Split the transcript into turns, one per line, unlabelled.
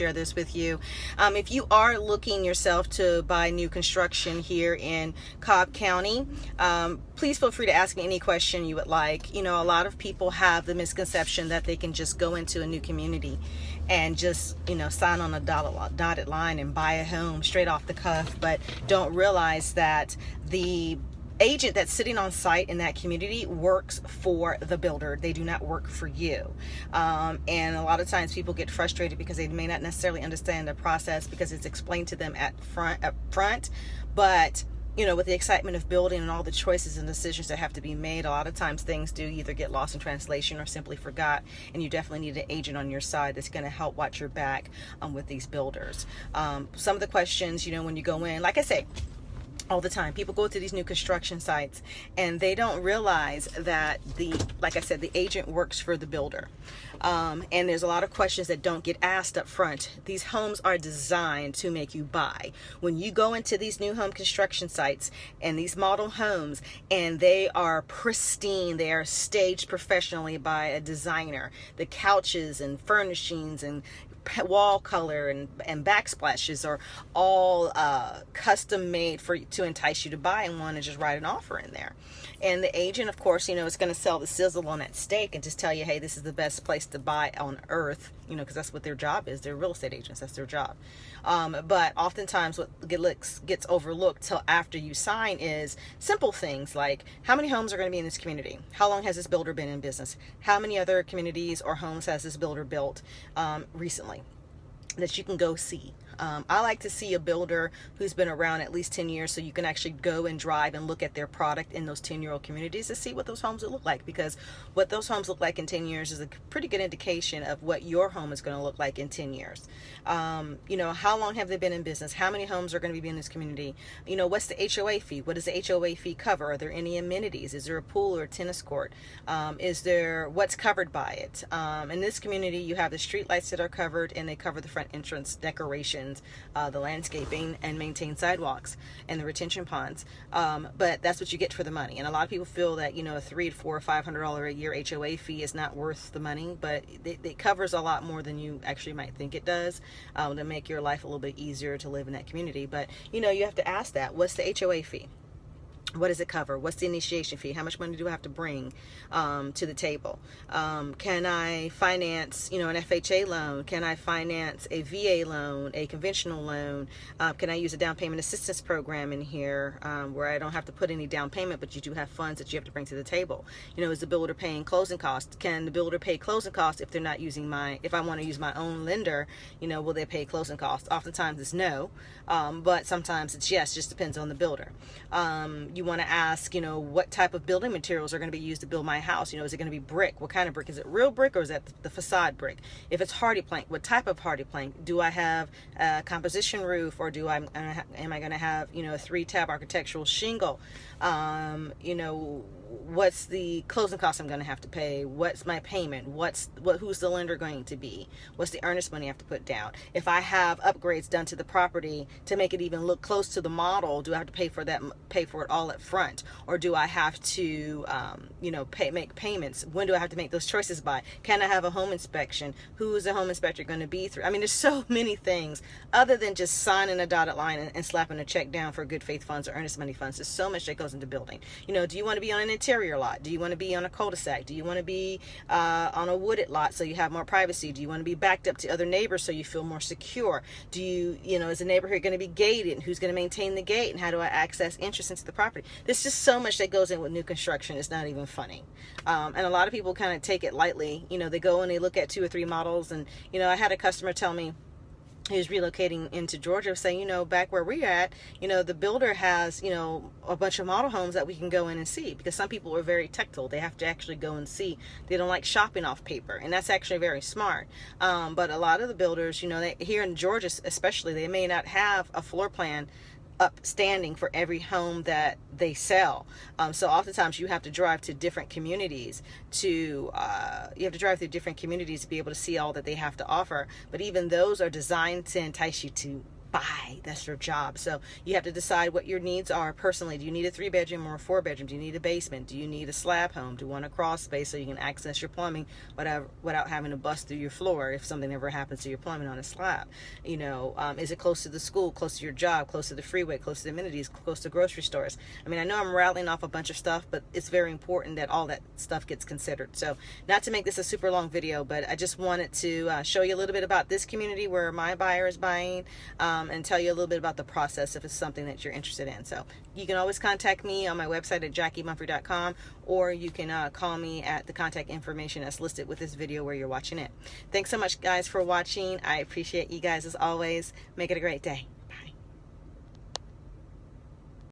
share this with you. If you are looking yourself to buy new construction here in Cobb County, please feel free to ask me any question you would like. A lot of people have the misconception that they can just go into a new community and just sign on a dotted line and buy a home straight off the cuff, but don't realize that the agent that's sitting on site in that community works for the builder. They do not work for you. And a lot of times people get frustrated because they may not necessarily understand the process because it's explained to them up front. But with the excitement of building and all the choices and decisions that have to be made, a lot of times things do either get lost in translation or simply forgot, and you definitely need an agent on your side that's going to help watch your back with these builders. Some of the questions, when you go in, like I say, all the time, people go to these new construction sites and they don't realize that like I said, the agent works for the builder. And there's a lot of questions that don't get asked up front. These homes are designed to make you buy. When you go into these new home construction sites and these model homes, and they are pristine, they are staged professionally by a designer. The couches and furnishings and wall color and backsplashes are all custom made to entice you to buy and want to just write an offer in there. And the agent, of course, is going to sell the sizzle on that steak and just tell you, hey, this is the best place to buy on earth, because that's what their job is. They're real estate agents. That's their job. But oftentimes what gets overlooked till after you sign is simple things like how many homes are going to be in this community? How long has this builder been in business? How many other communities or homes has this builder built recently that you can go see? I like to see a builder who's been around at least 10 years so you can actually go and drive and look at their product in those 10-year-old communities to see what those homes will look like, because what those homes look like in 10 years is a pretty good indication of what your home is going to look like in 10 years. How long have they been in business? How many homes are going to be in this community? What's the HOA fee? What does the HOA fee cover? Are there any amenities? Is there a pool or a tennis court? What's covered by it? In this community, you have the street lights that are covered, and they cover the front entrance decorations, the landscaping, and maintain sidewalks and the retention ponds. But that's what you get for the money. And a lot of people feel that, a $300, $400, $500 a year HOA fee is not worth the money, but it covers a lot more than you actually might think it does, to make your life a little bit easier to live in that community. But, you have to ask that. What's the HOA fee? What does it cover? What's the initiation fee? How much money do I have to bring to the table? Can I finance, an FHA loan? Can I finance a VA loan, a conventional loan? Can I use a down payment assistance program in here where I don't have to put any down payment, but you do have funds that you have to bring to the table? Is the builder paying closing costs? Can the builder pay closing costs if they're not using if I want to use my own lender, will they pay closing costs? Oftentimes it's no, but sometimes it's yes, just depends on the builder. You want to ask, what type of building materials are going to be used to build my house? Is it going to be brick? What kind of brick? Is it real brick or is that the facade brick? If it's hardy plank, what type of hardy plank? Do I have a composition roof, or am I going to have, a 3-tab architectural shingle? What's the closing cost I'm going to have to pay? What's my payment? Who's the lender going to be? What's the earnest money I have to put down? If I have upgrades done to the property to make it even look close to the model, do I have to pay for it all up front? Or do I have to, make payments? When do I have to make those choices by? Can I have a home inspection? Who is the home inspector going to be through? There's so many things other than just signing a dotted line and slapping a check down for good faith funds or earnest money funds. There's so much that goes into building. Do you want to be on an interior lot? Do you want to be on a cul-de-sac? Do you want to be on a wooded lot so you have more privacy? Do you want to be backed up to other neighbors so you feel more secure? Do you, is the neighborhood going to be gated? Who's going to maintain the gate? And how do I access entrance into the property? There's just so much that goes in with new construction. It's not even funny. And a lot of people kind of take it lightly. They go and they look at 2 or 3 models. And, I had a customer tell me, he was relocating into Georgia, saying, back where we're at, the builder has, a bunch of model homes that we can go in and see, because some people are very tactile. They have to actually go and see. They don't like shopping off paper, and that's actually very smart. But a lot of the builders, here in Georgia especially, they may not have a floor plan upstanding for every home that they sell. So oftentimes you have to drive to different communities to be able to see all that they have to offer. But even those are designed to entice you to buy. That's your job. So you have to decide what your needs are personally. Do you need a 3-bedroom or a 4-bedroom? Do you need a basement? Do you need a slab home? Do you want a crawl space so you can access your plumbing without having to bust through your floor if something ever happens to your plumbing on a slab? You know, is it close to the school, close to your job, close to the freeway, close to the amenities, close to grocery stores? I mean, I know I'm rattling off a bunch of stuff, but it's very important that all that stuff gets considered. So not to make this a super long video, but I just wanted to show you a little bit about this community where my buyer is buying, and tell you a little bit about the process if it's something that you're interested in. So you can always contact me on my website at JackieMumphrey.com, or you can call me at the contact information that's listed with this video where you're watching it. Thanks so much, guys, for watching. I appreciate you guys as always. Make it a great day.